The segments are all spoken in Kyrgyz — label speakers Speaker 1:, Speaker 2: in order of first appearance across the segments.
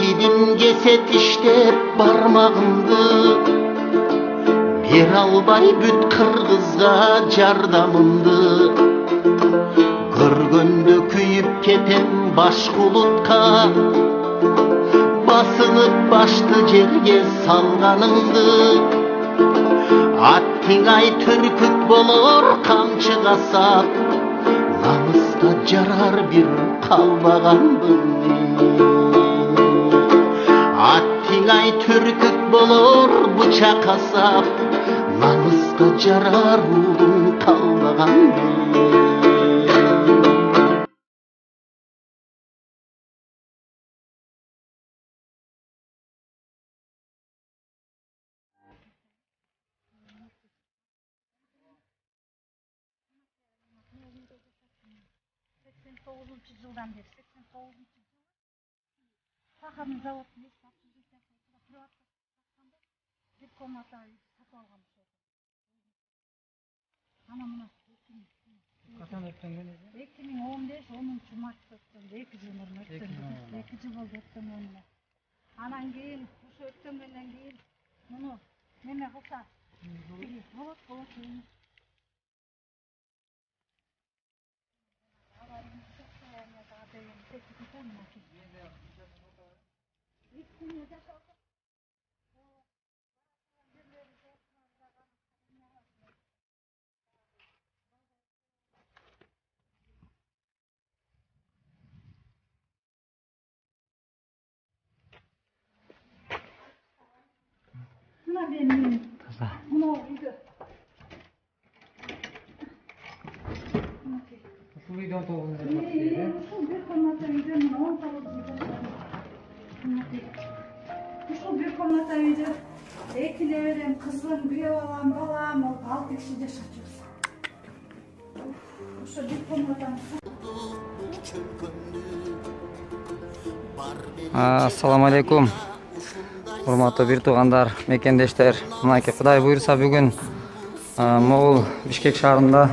Speaker 1: Kilimge tiştep barmağımdı, bir albay büt kırgızga jardamımdı. Көргөндө kүйüp ketem baş kulutka, basılıp başты жерге salganыңды. Аттың ай түркүт болор камчы касап, намыска жарар бир калбаганмын. Аттың ай түркүт болор бычак касап, намыска жарар уулум калбаганмын.
Speaker 2: Жылдан бeri 89 жыл сахарный заводтун бир комната сатып алгам. Ана мына качан өткөн күнү? 2015 март өткөн. 2 жыл мурун өткөн. 2 жыл болду өткөнүнө. Анан кийин ошо өткөндөн кийин муну неме кылса болот. Mına benim. Mına uydu.
Speaker 3: Ушул үйдөн тогузунчу
Speaker 2: Ушул бир комната үйдө 19 бир комната үйдө эки неберем, кызым, күйөө балам, балам, 6 киши жашачубуз. Ошо бир комнатаны.
Speaker 3: Ассаламу алейкум. Урматтуу бир туугандар, мекендештер. Мынакей Кудай буйруса бүгүн Могул Бишкек шаарында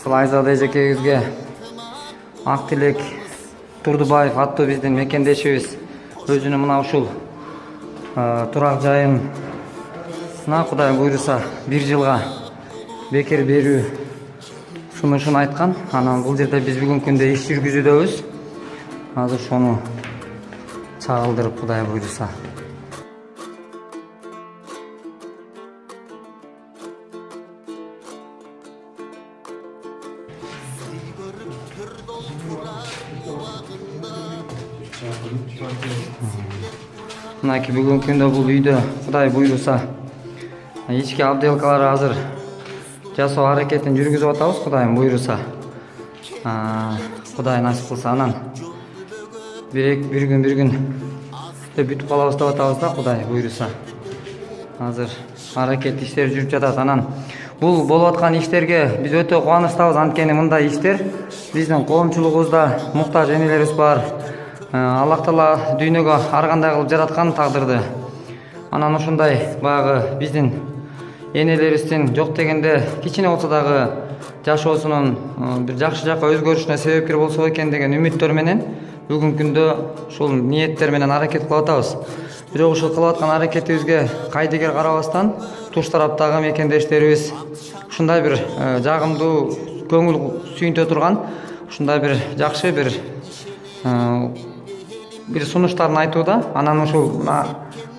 Speaker 3: Айзада эжекебизге Ак Тилек Турдубаев аттуу биздин мекендешибиз өзүнүн мына ушул турак жайына Кудай буйруса 1 жылга бекер берүү сунушун айткан. Анан бул жерде биз бүгүнкү күндө иш жүргүзүүдөбүз. Азыр шону чагылдырып Кудай буйруса. Мынакей бүгүнкү күндө бул үйдө Кудай буйруса ички абделкалар азыр жасоо аракетин жүргүзүп атабыз. Кудайым буйруса Кудай насип кылса анан бир күн бүтүп калабыз деп атабыз да. Кудай буйруса азыр аракет иштери жүрүп жатат. Анан бул болуп аткан иштерге биз өтө кубанычтабыз. Анткени мындай иштер биздин коомчулугубузда муктаж энелерибиз бар. Аллах Таала дүйнөгө ар кандай кылып жараткан тагдырды. Анан ушундай баягы биздин энелерибиздин жок дегенде кичине болсо дагы жашоосунун бир жакшы жакка өзгөрүшүнө себепкер болсо экен деген үмүттөр менен бүгүнкү күндө ушул ниеттер менен аракет кылып атабыз. Бирок ушул кылып аткан аракетибизге кайдыгер карабастан туш тараптагы мекендештерибиз ушундай бир жагымдуу көңүл сүйүнтө турган ушундай бир жакшы бир сунуштарын айтууда. Анан ушул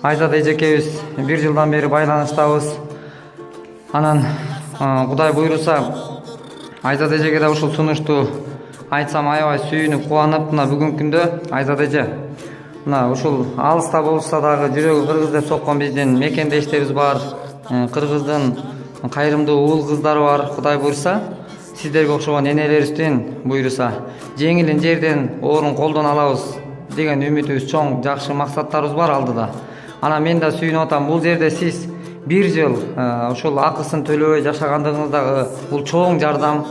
Speaker 3: Айзада эжекебиз 1 жылдан бери байланыштабыз. Анан Кудай буйруса Айзада эжеге да ушул сунушту айтсам аябай сүйүнүп кубанып, мына бүгүнкү күндө Айзада эже мына ушул алыста болса дагы жүрөгү кыргыз деп соккон биздин мекендештерибиз бар. Кыргыздын кайрымдуу уул кыздары бар. Кудай буйруса сиздерге окшогон энелерибиздин буйруса жеңилин жерден орун колдон алабыз деген үмүтүбүз чоң, жакшы максаттарыбыз бар алдыда. Анан мен да сүйүнүп атам. Бул жерде сиз 1 жыл ошол акысын төлөбөй жашагандыгыңыз дагы бул чоң жардам,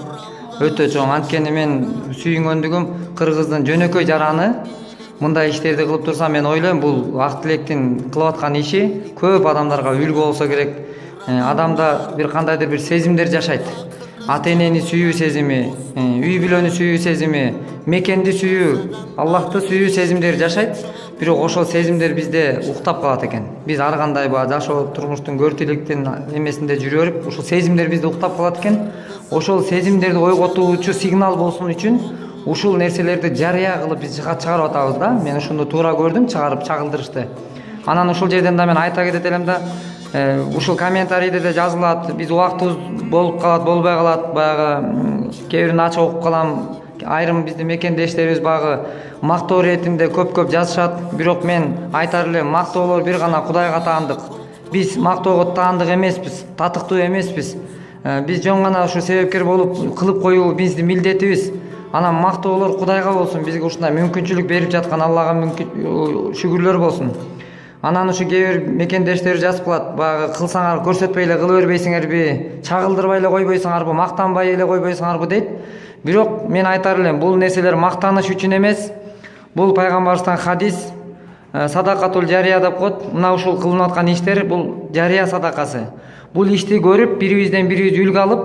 Speaker 3: өтө чоң. Анткени мен сүйүнгөндүгүм кыргыздын жөнөкөй жараны мындай иштерди кылып турса, мен ойлойм бул Ак Тилектин кылып аткан иши көп адамдарга үлгү болсо керек. Адамда бир кандайдыр бир сезимдер жашайт. Ата энени сүйүү сезими, үй бүлөнү сүйүү сезими, мекенди сүйүү, Аллахты сүйүү сезимдери жашайт. бирок ошол сезимдер бизде уктап калат экен. Биз ар кандай баягы жашоо турмуштун көр тилектин эмесинде жүрө берип, ушул сезимдер бизде уктап калат экен. Ошол сезимдерди ойготуучу сигнал болсун үчүн ушул нерселерди жарыя кылып биз чыгарып атабыз да. Мен ушуну туура көрдүм, чыгарып чагылдырышты. Анан ушул жерден да мен айта кетет элем да, ушул комментарийде да жазылат, биз убактыбыз болуп калат, болбой калат, баягы кээ бирин ачык окуп калам. Айрым биздин мекендештерибиз баягы мактоо иретинде көп жазышат, бирок мен айтар элем, мактоолор бир гана Кудайга таандык. Биз мактоого таандык эмеспиз, татыктуу эмеспиз. Биз жөн гана ушу себепкер болуп кылып коюу биздин милдетибиз. Анан мактоолор Кудайга болсун, бизге ушундай мүмкүнчүлүк берип жаткан Аллага шүгүрлөр болсун. Анан ушу кээ бир мекендештер жазып калат, баягы кылсаңар көрсөтпөй эле кыла бербейсиңерби, чагылдырбай эле койбойсуңарбы, мактанбай эле койбойсуңарбы дейт. Бирок мен айтар элем, бул нерселер мактаныш үчүн эмес. Бул пайгамбарыбыздан хадис, садакатул жария деп коет. Мына ушул кылынып аткан иштер бул жария садакасы. Бул ишти көрүп, бирибизден бирибиз үлгү алып,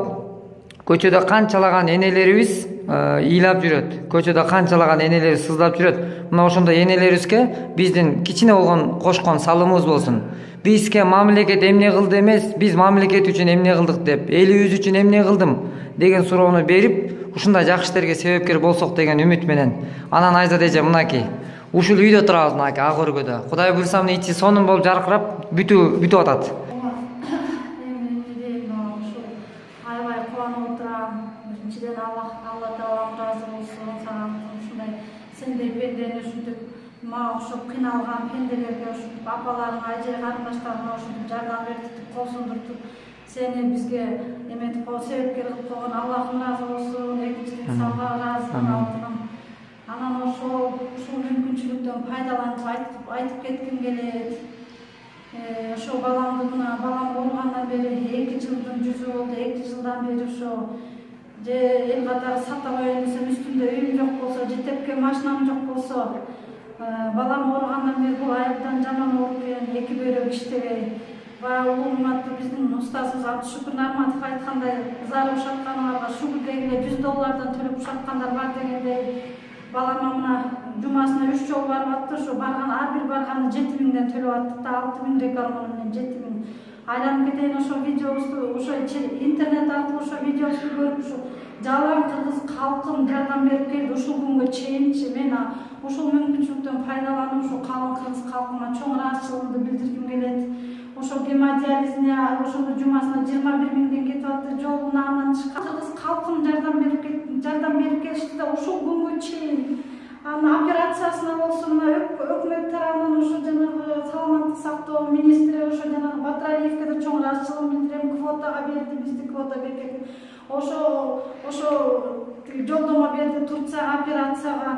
Speaker 3: көчөдө канчалаган энелерибиз ыйлап жүрөт. Көчөдө канчалаган энелерибиз сыздап жүрөт. Мына ошондой энелерибизге биздин кичине болгон кошкон салымыбыз болсун. Бизге мамлекет эмне кылды эмес, биз мамлекет үчүн эмне кылдык деп, элибиз үчүн эмне кылдым деген суроону берип, ушундай жакшы иштерге себепкер болсок деген үмүт менен. Анан Айзат эже мынакей, ушул үйдө турабыз, мынакей ак өргөдө. Кудай буйрса мына ичи сонун болуп жаркырап бүтүп атат.
Speaker 2: Аябай кубанып отурам. Биринчиден Алла Таалам ыраазы болсун, сага ушундай сендей пендени ушинтип мага окшоп кыйналган пенделерге, ушинтип апаларың, ажы карындаштарыңа ушинтип жардам берип кол сундуртуп сени бизге эметип себепкер кылып койгон Аллахым ыраазы болсун. Экинчиден сага ыраазымын. Анан ушул мүмкүнчүлүктөн пайдаланып айтып кетким келет. Ошо балам ооругандан бери 2 жылдын жүзү болду. 2 жылдан бери ошо же эл катары сата коеюн десем, үстүмдө үйүм жок болсо, же тепке машинам жок болсо, балам ооругандан бери бул айылдан жаман ооруп келген, 2 бөйрөк иштебей. Баягы улуу урматтуу биздин устазыбыз Абдушукур Нарматов айткандай, зарып ушатканыңарга шүгүр дегиле $100 төлөп ушаткандар бар дегендей, балама мына жумасына 3 жолу барып аттыр. Ошо барган ар бир барганы 7000ден төлөп аттык да, 6000 гормону менен 7000. Айланып кетейин ошо видеобузду, ошо интернет аркылуу ошо видеобузду көрүп, ушу жалаң кыргыз калкым жардам берип келди ушул күнгө чейинчи. Мен ушул мүмкүнчүлүктөн пайдаланып, ушул калың кыргыз калкыма чоң ыраазычылыгымды билдиргим келет. Ошо гемодиализине ошондо жумасына 21000ден кетип атты, жолуна андан чыккан кыргыз калкым жардам берип келишти да ушул күнгө чейин. Анын операциясына болсун, өкмөт тарабынан ошо жанагы саламаттык сактоо министри ошо жанагы Батыраевке да чоң ыраазычылыгымды билдирем. Квотага берди, бизди квота бекитип. Ошо жолдомо берди Турцияга операцияга.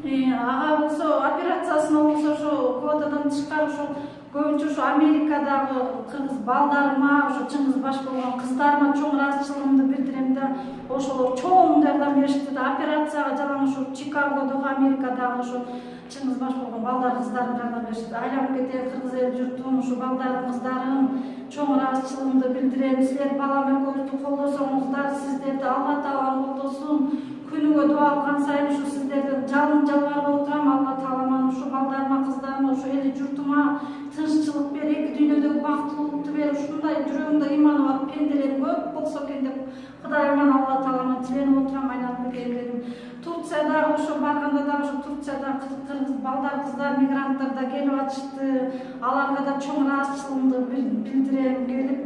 Speaker 2: Ага болсо операциясына болсо ошо квотадан тышкары ошо көбүнчө ошо Америкадагы кыргыз балдарыма, ошо чыңгыз баш болгон кыздарыма чоң ыраазычылыгымды билдирем да. Ошолор чоң жардам беришти да. Операцияга жалаң ошо Чикагодогу Америкадагы ошо чыңгыз баш болгон балдар кыздарым жардам беришти. Айланып кетейин кыргыз эл журтум, ушу балдарым кыздарым, чоң ыраазычылыгымды билдирем. Силер балам экөөбүздү колдосоңуздар, сиздерди Алла Таалам колдосун. Күнүгө дуа кылган сайын ушу сиздерден жалын-жалбарып отурам. Алла Таалам ушу балдарыма, кыздарыма, ушу эл журтума тынччылык бер, эки дүйнөдөгү бактылуулукту бер, ушундай жүрөгүмдө иманы бар пенделер көп болсо экен деп Кудайыман Алла Таалама тиленип отурам. Айланып кетейин дедим. Турциядагы ошо барганда да ошо Турцияда кыргыз балдар, кыздар, мигранттар да келип атышты. Аларга да чоң ыраазычылыгымды билдирем. Келип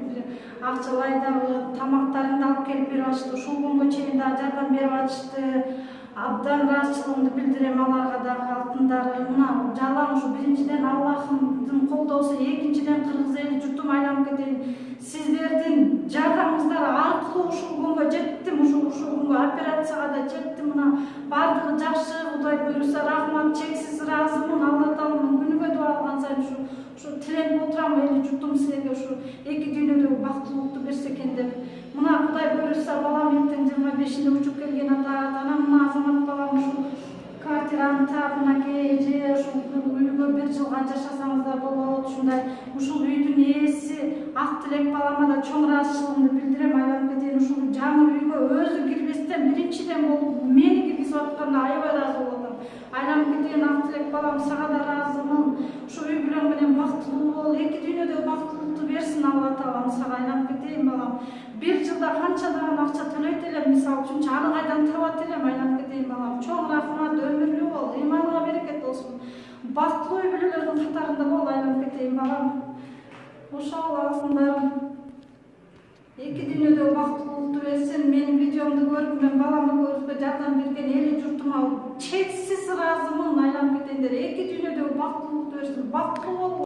Speaker 2: акчалай дагы тамактарыңды алып келип берип атышты. Ушул күнгө чейин да жардам берип атышты. Абдан ыраазычылыгымды билдирем аларга дагы, алтындары. Мына жалаң ушу биринчиден Аллахымдын колдоосу, экинчиден кыргыз эли журтум. Айланып кетейин, сиздердин жардамыңыздар аркылуу ушул күнгө жеттим. Ушул күнгө операцияга да жеттим. Мына бардыгы жакшы, Кудай буйруса рахмат, чексиз ыраазымын. Алла Таалам күнүгө дуа кылган сайын ушу тиленип отурам, эли журтум силерге ушу эки дүйнөдөгү бактылуулукту берсе экен деп. Мына Кудай буйруса балам эртең 25-inde учуп келген ата-анам, мына азамат балам ушу квартираны таап мынакей же ушул үйгө 1 жылга жашасаңыздар болот. Ушундай ушул үйдүн ээси ак тилек балама да чоң ыраазычылыгымды билдирем. Айланып кетейин, ушул жаңы үйгө өзү кирбестен биринчиден болуп мени киргизип атканда аябай ыраазы болуп атам. Aylanıp ketкен ак tilek balam sağa da razımın. Şu uy bilen menen baktılуу bol. Eki dünyada baktılыкты bersin Allah Taalam sağa aylanıp keteyim balam. Bir жылда kançadagан акча төлөйт элем мисалы үчүнчү аны кайдан табат элем aylanıp keteyim balam. Чоң рахмат, өмүрлүү бол, ыйманга берекет болсун. Бактылуу үй бүлөлөрдүн катарында бол aylanıp keteyim balam. Ошол алсындарым. Эки дүйнөдө бактылуулукту берсин. Менин видеомду көрүп, мен баламды көрүп жардам берген эли журтума чексиз ыраазымын. Айланып кетендер. Эки дүйнөдө бактылуулукту берсин. Бактылуу бол.